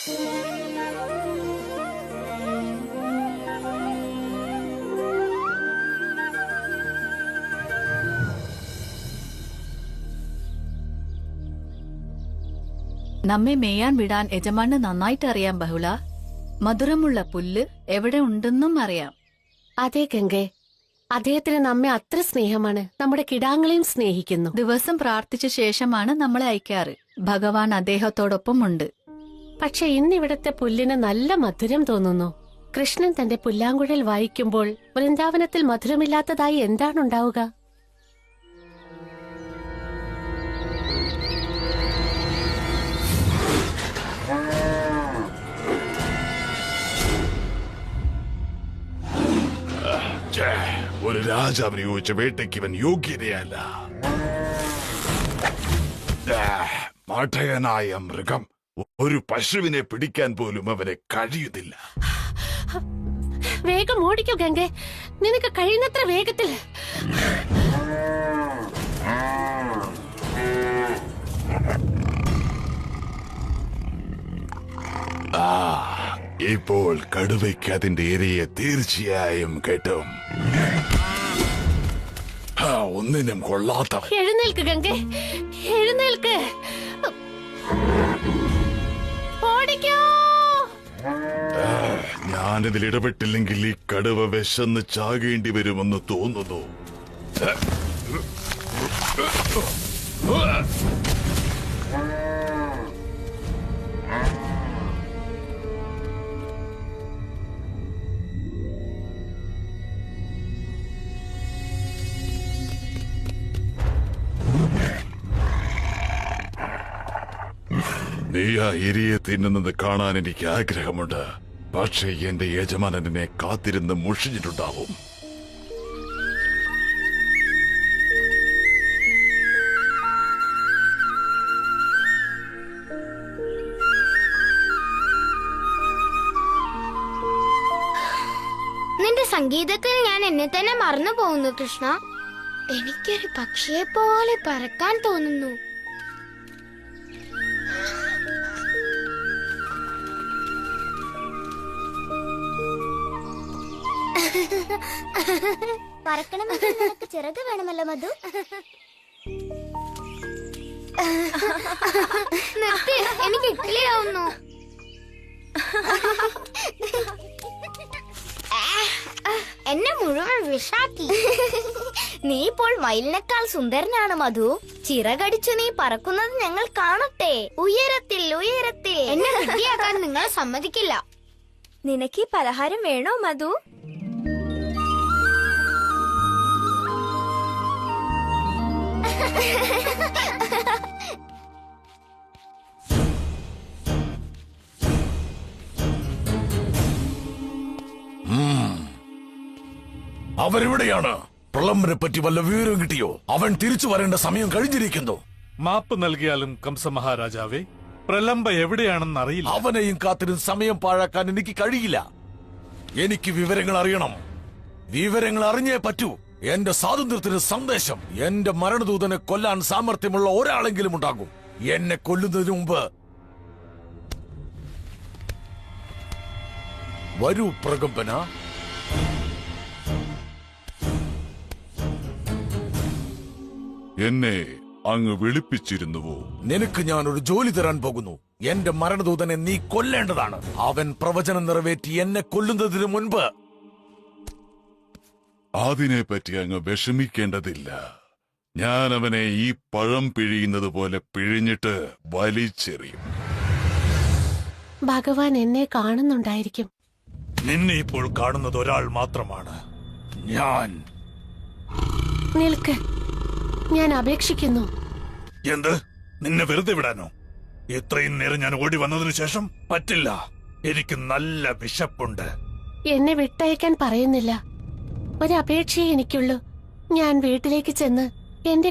നമ്മെ മേയാൻ വിടാൻ യജമാന് നന്നായിട്ട് അറിയാം ബഹുള. മധുരമുള്ള പുല്ല് എവിടെ ഉണ്ടെന്നും അറിയാം. അതെ ഗംഗെ, അദ്ദേഹത്തിന് നമ്മെ അത്ര സ്നേഹമാണ്. നമ്മുടെ കിടാങ്ങളെയും സ്നേഹിക്കുന്നു. ദിവസം പ്രാർത്ഥിച്ച ശേഷമാണ് നമ്മളെ അയക്കാറ്. ഭഗവാൻ അദ്ദേഹത്തോടൊപ്പം ഉണ്ട്. പക്ഷെ ഇന്നിവിടത്തെ പുല്ലിന് നല്ല മധുരം തോന്നുന്നു. കൃഷ്ണൻ തന്റെ പുല്ലാങ്കുഴൽ വായിക്കുമ്പോൾ വൃന്ദാവനത്തിൽ മധുരമില്ലാത്തതായി എന്താണുണ്ടാവുക? ഒരു രാജാവിന് ചോദിച്ച വേട്ടയ്ക്ക് ഇവൻ യോഗ്യതയല്ല. മഠയനായ മൃഗം. ഒരു പശുവിനെ പിടിക്കാൻ പോലും അവനെ കഴിയുന്നില്ല. വേഗം ഓടിക്കൂ ഗംഗെ, നിനക്ക് കഴിയുന്നത്ര വേഗത്തിൽ. ഇപ്പോൾ കടുവയ്ക്ക് അതിന്റെ ഇരയെ തീർച്ചയായും കിട്ടും. ഒന്നിനും കൊള്ളാത്തവൻ. എഴുന്നേൽക്ക് ഗംഗെ, എഴുന്നേൽക്ക്. ഓടിക്കോ. ഞാനിതിൽ ഇടപെട്ടില്ലെങ്കിൽ ഈ കടുവ വിശന്ന് ചാകേണ്ടി വരുമെന്ന് തോന്നുന്നു. നീ ആ ഇരയെ തിന്നുന്നത് കാണാൻ എനിക്ക് ആഗ്രഹമുണ്ട്. പക്ഷേ എന്റെ യജമാനനെ കാത്തിരുന്ന് മുഷിഞ്ഞിട്ടുണ്ടാവും. നിന്റെ സംഗീതത്തിൽ ഞാൻ എന്നെ തന്നെ മറന്നു പോകുന്നു കൃഷ്ണ. എനിക്കൊരു പക്ഷിയെ പോലെ പറക്കാൻ തോന്നുന്നു. പറക്കണമെങ്കിൽ നിനക്ക് ചിറക് വേണമല്ലോ മധു. എനിക്ക് ഇക്ലിയാവുന്നു. എന്നെ മുഴുവൻ വിഷാക്കി. നീ ഇപ്പോൾ മയിലിനേക്കാൾ സുന്ദരനാണ് മധു. ചിറകടിച്ചു നീ പറക്കുന്നത് ഞങ്ങൾ കാണട്ടെ. ഉയരത്തിൽ ഉയരത്തിൽ. എന്നെ വിദ്യയാക്കാൻ നിങ്ങൾ സമ്മതിക്കില്ല. നിനക്ക് ഈ പലഹാരം വേണോ മധു? അവരെവിടെയാണ്? പ്രളംബനെ പറ്റി വല്ല വിവരവും കിട്ടിയോ? അവൻ തിരിച്ചു വരേണ്ട സമയം കഴിഞ്ഞിരിക്കുന്നു. മാപ്പ് നൽകിയാലും കംസമഹാരാജാവേ, പ്രലംബ എവിടെയാണെന്ന് അറിയില്ല. അവനെയും കാത്തിരുന്ന് സമയം പാഴാക്കാൻ എനിക്ക് കഴിയില്ല. എനിക്ക് വിവരങ്ങൾ അറിയണം. വിവരങ്ങൾ അറിഞ്ഞേ പറ്റൂ. എന്റെ സ്വാതന്ത്ര്യത്തിന് സന്ദേശം. എന്റെ മരണദൂതനെ കൊല്ലാൻ സാമർഥ്യമുള്ള ഒരാളെങ്കിലും ഉണ്ടാകും. എന്നെ കൊല്ലുന്നതിന് മുമ്പ് വരൂ പ്രകമ്പന. എന്നെ അങ്ങ് വിളിപ്പിച്ചിരുന്നുവോ? നിനക്ക് ഞാൻ ഒരു ജോലി തരാൻ പോകുന്നു. എന്റെ മരണദൂതനെ നീ കൊല്ലേണ്ടതാണ്. അവൻ പ്രവചനം നിറവേറ്റി എന്നെ കൊല്ലുന്നതിന് മുൻപ്. അതിനെപ്പറ്റി അങ്ങ് വിഷമിക്കേണ്ടതില്ല. ഞാൻ അവനെ ഈ പഴം പിഴിയുന്നത് പോലെ പിഴിഞ്ഞിട്ട് വലിച്ചെറിയും. ഭഗവാൻ എന്നെ കാണുന്നുണ്ടായിരിക്കും. നിന്നെ ഇപ്പോൾ കാണുന്നത് ഒരാൾ മാത്രമാണ്, ഞാൻ. നിൽക്ക്, ഞാൻ അപേക്ഷിക്കുന്നു. എന്ത്? നിന്നെ വെറുതെ വിടാനോ? ഇത്രയും നേരം ഞാൻ ഓടി വന്നതിനു ശേഷം പറ്റില്ല. എനിക്ക് നല്ല വിശപ്പുണ്ട്. എന്നെ വിട്ടയക്കാൻ പറയുന്നില്ല. ഒരപേക്ഷയെ എനിക്കുള്ളൂ. ഞാൻ വീട്ടിലേക്ക് ചെന്ന് എന്റെ